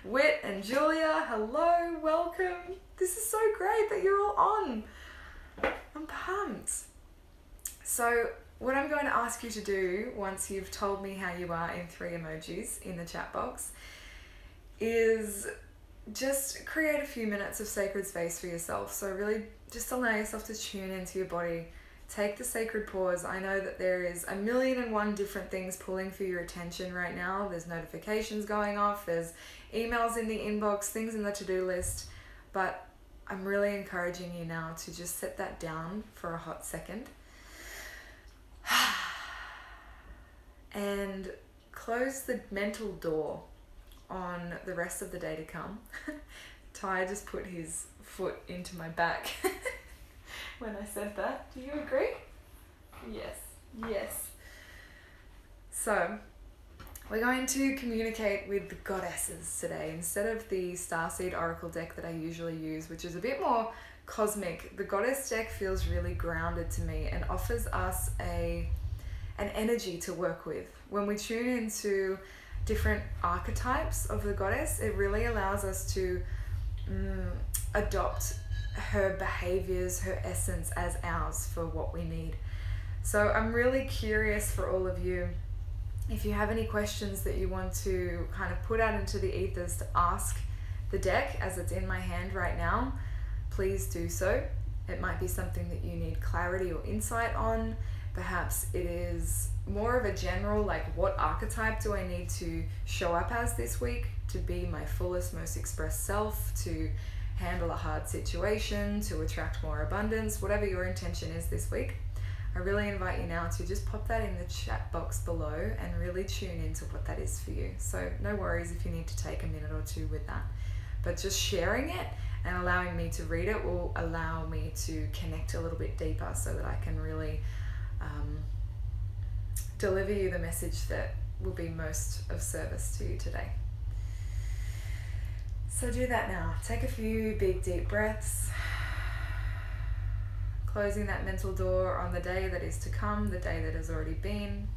Whit and Julia, hello, welcome. This is so great that you're all on. I'm pumped. So what I'm going to ask you to do once you've told me how you are in 3 emojis in the chat box is just create a few minutes of sacred space for yourself. So really just allow yourself to tune into your body. Take the sacred pause. I know that there is 1,000,001 different things pulling for your attention right now. There's notifications going off, there's emails in the inbox, things in the to-do list, but I'm really encouraging you now to just set that down for a hot second and close the mental door on the rest of the day to come. Ty just put his foot into my back when I said that. Do you agree? Yes. So, we're going to communicate with the goddesses today. Instead of the Starseed Oracle deck that I usually use, which is a bit more cosmic, the goddess deck feels really grounded to me and offers us an energy to work with. When we tune into different archetypes of the goddess, it really allows us to adopt her behaviors, her essence as ours for what we need. So I'm really curious for all of you, if you have any questions that you want to kind of put out into the ethers to ask the deck as it's in my hand right now, please do so. It might be something that you need clarity or insight on. Perhaps it is more of a general, like, what archetype do I need to show up as this week to be my fullest, most expressed self, to handle a hard situation, to attract more abundance, whatever your intention is this week. I really invite you now to just pop that in the chat box below and really tune into what that is for you. So no worries if you need to take a minute or two with that. But just sharing it and allowing me to read it will allow me to connect a little bit deeper so that I can really deliver you the message that will be most of service to you today. So do that now. Take a few big deep breaths, closing that mental door on the day that is to come, the day that has already been,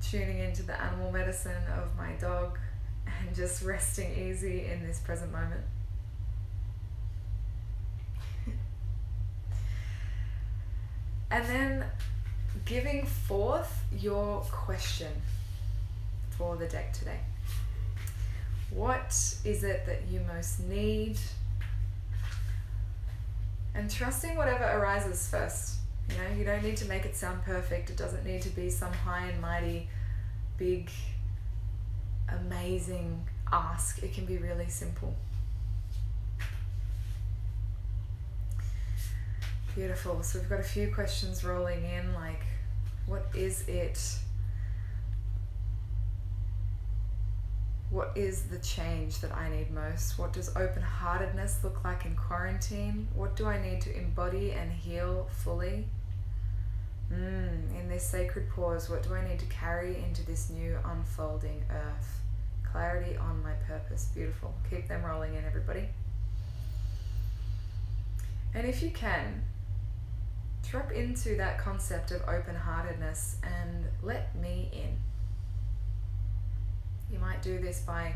tuning into the animal medicine of my dog and just resting easy in this present moment. And then giving forth your question for the deck today. What is it that you most need? And trusting whatever arises first. You know, you don't need to make it sound perfect. It doesn't need to be some high and mighty, big, amazing ask. It can be really simple. Beautiful. So we've got a few questions rolling in, like, what is it? What is the change that I need most? What does open-heartedness look like in quarantine? What do I need to embody and heal fully? In this sacred pause, what do I need to carry into this new unfolding earth? Clarity on my purpose. Beautiful. Keep them rolling in, everybody. And if you can, drop into that concept of open-heartedness and let me in. You might do this by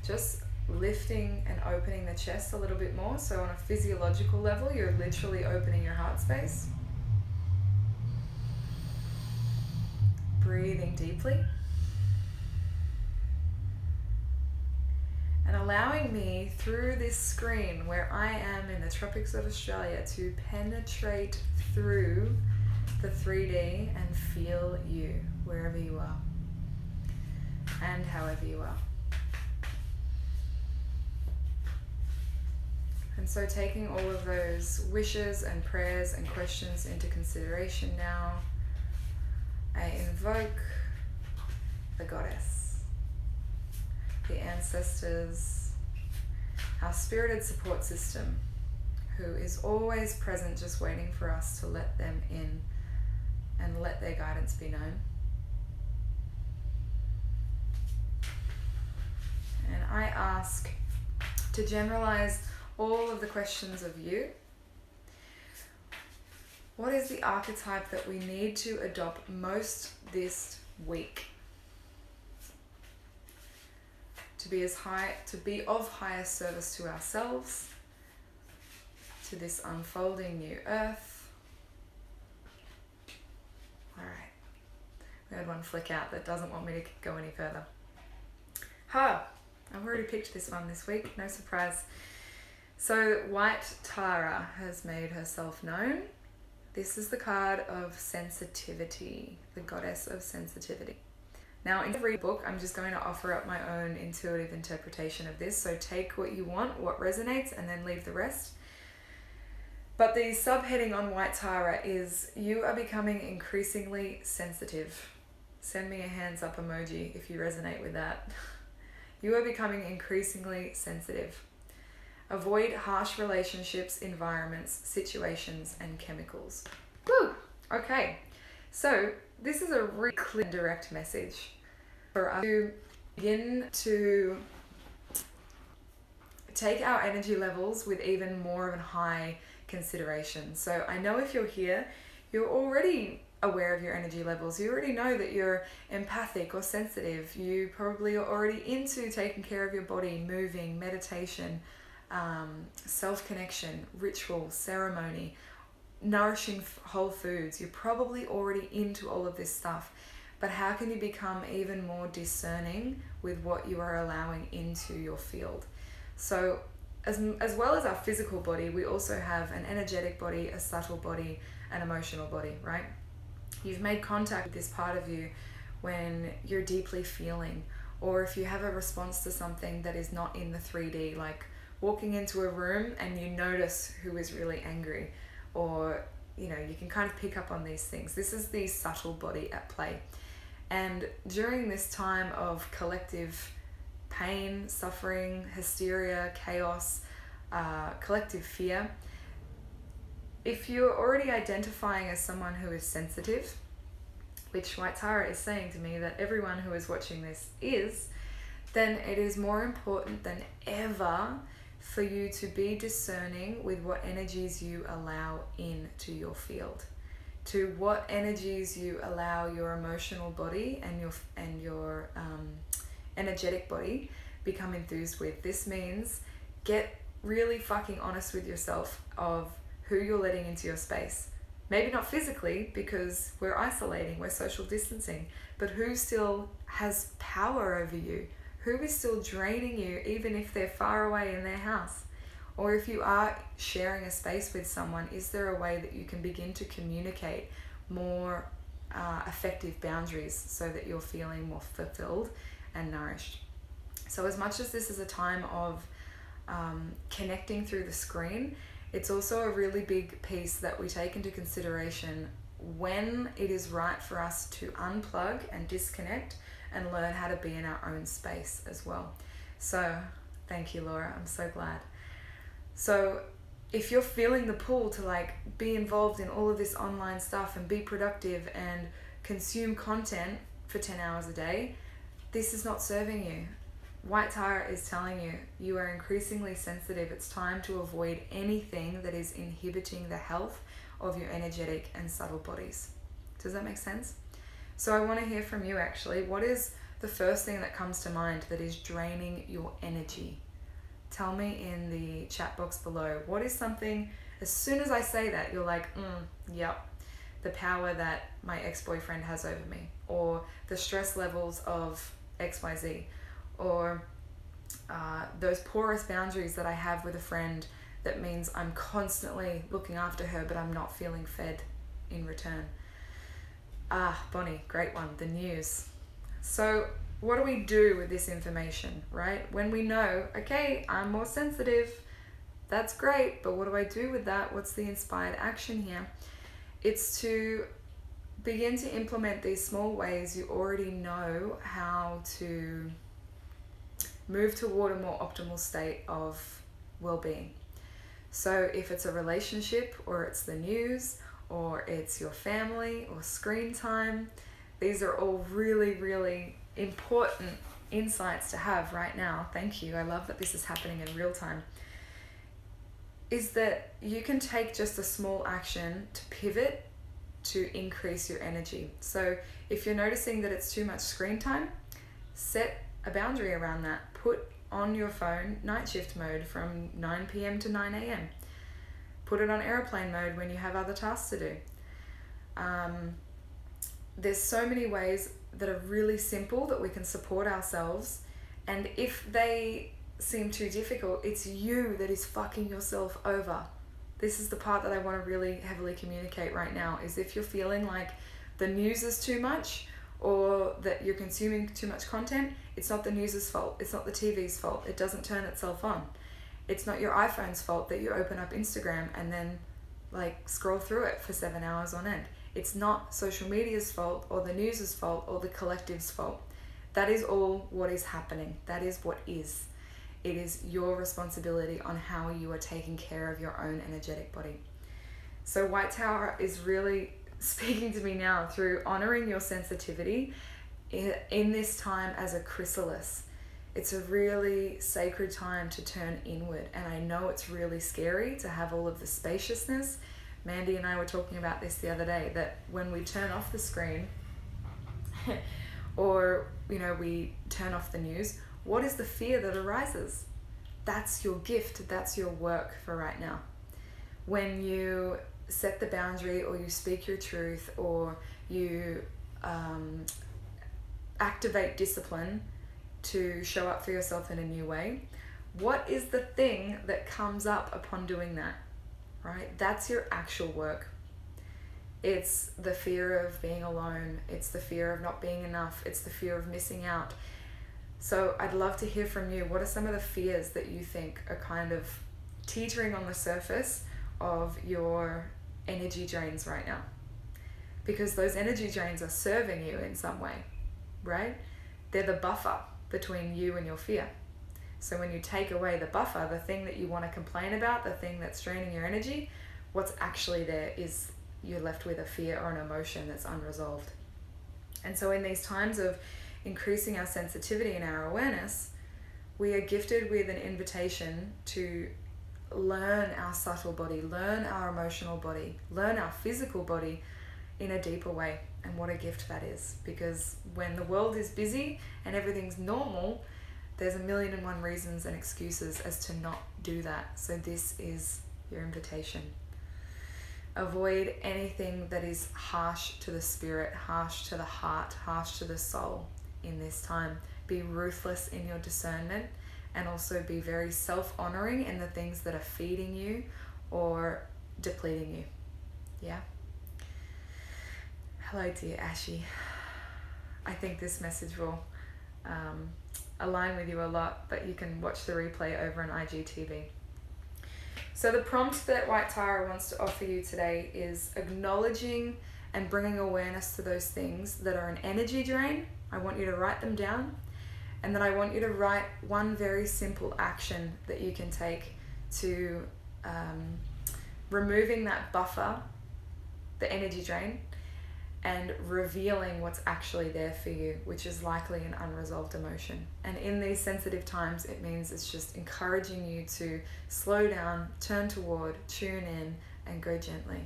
just lifting and opening the chest a little bit more. So on a physiological level, you're literally opening your heart space. Breathing deeply. And allowing me through this screen where I am in the tropics of Australia to penetrate through the 3D and feel you wherever you are and however you are. And so taking all of those wishes and prayers and questions into consideration now, I invoke the goddess, the ancestors, our spirited support system, who is always present, just waiting for us to let them in and let their guidance be known. And I ask to generalize all of the questions of you. What is the archetype that we need to adopt most this week? to be of higher service to ourselves, to this unfolding new earth. Alright. We had one flick out that doesn't want me to go any further. I've already picked this one this week, no surprise. So White Tara has made herself known. This is the card of sensitivity, the goddess of sensitivity. Now in every book, I'm just going to offer up my own intuitive interpretation of this. So take what you want, what resonates, and then leave the rest. But the subheading on White Tara is, you are becoming increasingly sensitive. Send me a hands up emoji if you resonate with that. You are becoming increasingly sensitive. Avoid harsh relationships, environments, situations, and chemicals. Woo! Okay, so this is a really clear and direct message for us to begin to take our energy levels with even more of a high consideration. So I know if you're here, you're already aware of your energy levels. You already know that you're empathic or sensitive. You probably are already into taking care of your body, moving, meditation, self-connection, ritual, ceremony, nourishing whole foods. You're probably already into all of this stuff. But how can you become even more discerning with what you are allowing into your field? So as well as our physical body, we also have an energetic body, a subtle body, an emotional body, right? You've made contact with this part of you when you're deeply feeling, or if you have a response to something that is not in the 3D, like walking into a room and you notice who is really angry, or you can kind of pick up on these things. This is the subtle body at play. And during this time of collective pain, suffering, hysteria, chaos, collective fear, if you're already identifying as someone who is sensitive, which White Tara is saying to me that everyone who is watching this is, then it is more important than ever for you to be discerning with what energies you allow into your field, to what energies you allow your emotional body and your energetic body become enthused with. This means get really fucking honest with yourself of who you're letting into your space. Maybe not physically, because we're isolating, we're social distancing, but who still has power over you? Who is still draining you, even if they're far away in their house? Or if you are sharing a space with someone, is there a way that you can begin to communicate more effective boundaries so that you're feeling more fulfilled and nourished? So as much as this is a time of connecting through the screen, it's also a really big piece that we take into consideration when it is right for us to unplug and disconnect and learn how to be in our own space as well. So thank you, Laura. I'm so glad. So if you're feeling the pull to be involved in all of this online stuff and be productive and consume content for 10 hours a day, this is not serving you. White Tara is telling you, you are increasingly sensitive. It's time to avoid anything that is inhibiting the health of your energetic and subtle bodies. Does that make sense? So I want to hear from you actually. What is the first thing that comes to mind that is draining your energy? Tell me in the chat box below. What is something, as soon as I say that, you're like, yep, the power that my ex-boyfriend has over me, or the stress levels of XYZ, or those porous boundaries that I have with a friend that means I'm constantly looking after her, but I'm not feeling fed in return. Bonnie, great one, the news. So what do we do with this information, right? When we know, okay, I'm more sensitive, that's great, but what do I do with that? What's the inspired action here? It's to begin to implement these small ways you already know how to move toward a more optimal state of well-being. So if it's a relationship, or it's the news, or it's your family, or screen time, these are all really, really important insights to have right now. Thank you. I love that this is happening in real time. Is that you can take just a small action to pivot to increase your energy. So if you're noticing that it's too much screen time, set a boundary around that. Put on your phone night shift mode from 9 p.m. to 9 a.m. Put it on airplane mode when you have other tasks to do. There's so many ways that are really simple that we can support ourselves, and if they seem too difficult, it's you that is fucking yourself over. This is the part that I want to really heavily communicate right now, is if you're feeling like the news is too much or that you're consuming too much content, it's not the news's fault. It's not the TV's fault. It doesn't turn itself on. It's not your iPhone's fault that you open up Instagram and then like scroll through it for 7 hours on end. It's not social media's fault or the news's fault or the collective's fault. That is all what is happening. That is what is. It is your responsibility on how you are taking care of your own energetic body. So White Tower is really speaking to me now through honoring your sensitivity in this time as a chrysalis. It's a really sacred time to turn inward, and I know it's really scary to have all of the spaciousness. Mandy and I were talking about this the other day, that when we turn off the screen or we turn off the news, what is the fear that arises? That's your gift. That's your work for right now. When you set the boundary, or you speak your truth, or you activate discipline to show up for yourself in a new way, what is the thing that comes up upon doing that? Right? That's your actual work. It's the fear of being alone. It's the fear of not being enough. It's the fear of missing out. So I'd love to hear from you. What are some of the fears that you think are kind of teetering on the surface of your energy drains right now? Because those energy drains are serving you in some way, right? They're the buffer between you and your fear. So when you take away the buffer, the thing that you want to complain about, the thing that's draining your energy, what's actually there is you're left with a fear or an emotion that's unresolved. And so in these times of increasing our sensitivity and our awareness, we are gifted with an invitation to learn our subtle body, learn our emotional body, learn our physical body in a deeper way. And what a gift that is, because when the world is busy and everything's normal, there's 1,000,001 reasons and excuses as to not do that. So this is your invitation. Avoid anything that is harsh to the spirit, harsh to the heart, harsh to the soul in this time. Be ruthless in your discernment, and also be very self-honoring in the things that are feeding you or depleting you. Yeah? Hello, dear Ashi. I think this message will align with you a lot, but you can watch the replay over on IGTV. So the prompt that White Tara wants to offer you today is acknowledging and bringing awareness to those things that are an energy drain. I want you to write them down, and then I want you to write one very simple action that you can take to removing that buffer, the energy drain, and revealing what's actually there for you, which is likely an unresolved emotion. And in these sensitive times, it means it's just encouraging you to slow down, turn toward, tune in, and go gently.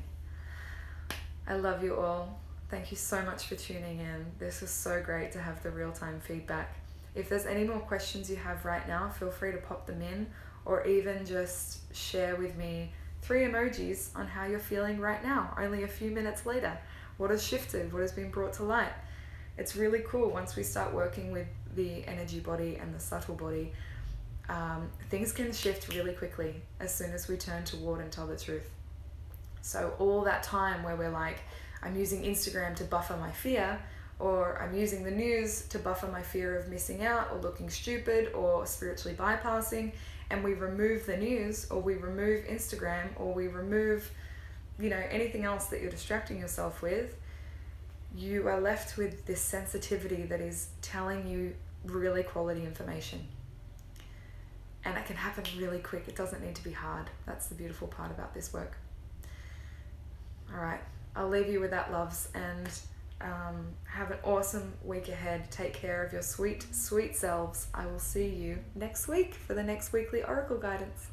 I love you all. Thank you so much for tuning in. This was so great to have the real-time feedback. If there's any more questions you have right now, feel free to pop them in, or even just share with me 3 emojis on how you're feeling right now, only a few minutes later. What has shifted? What has been brought to light? It's really cool once we start working with the energy body and the subtle body. Things can shift really quickly as soon as we turn toward and tell the truth. So all that time where we're like, I'm using Instagram to buffer my fear, or I'm using the news to buffer my fear of missing out or looking stupid or spiritually bypassing, and we remove the news, or we remove Instagram, or we remove anything else that you're distracting yourself with, you are left with this sensitivity that is telling you really quality information. And it can happen really quick. It doesn't need to be hard. That's the beautiful part about this work. All right, I'll leave you with that, loves, and have an awesome week ahead. Take care of your sweet, sweet selves. I will see you next week for the next weekly Oracle guidance.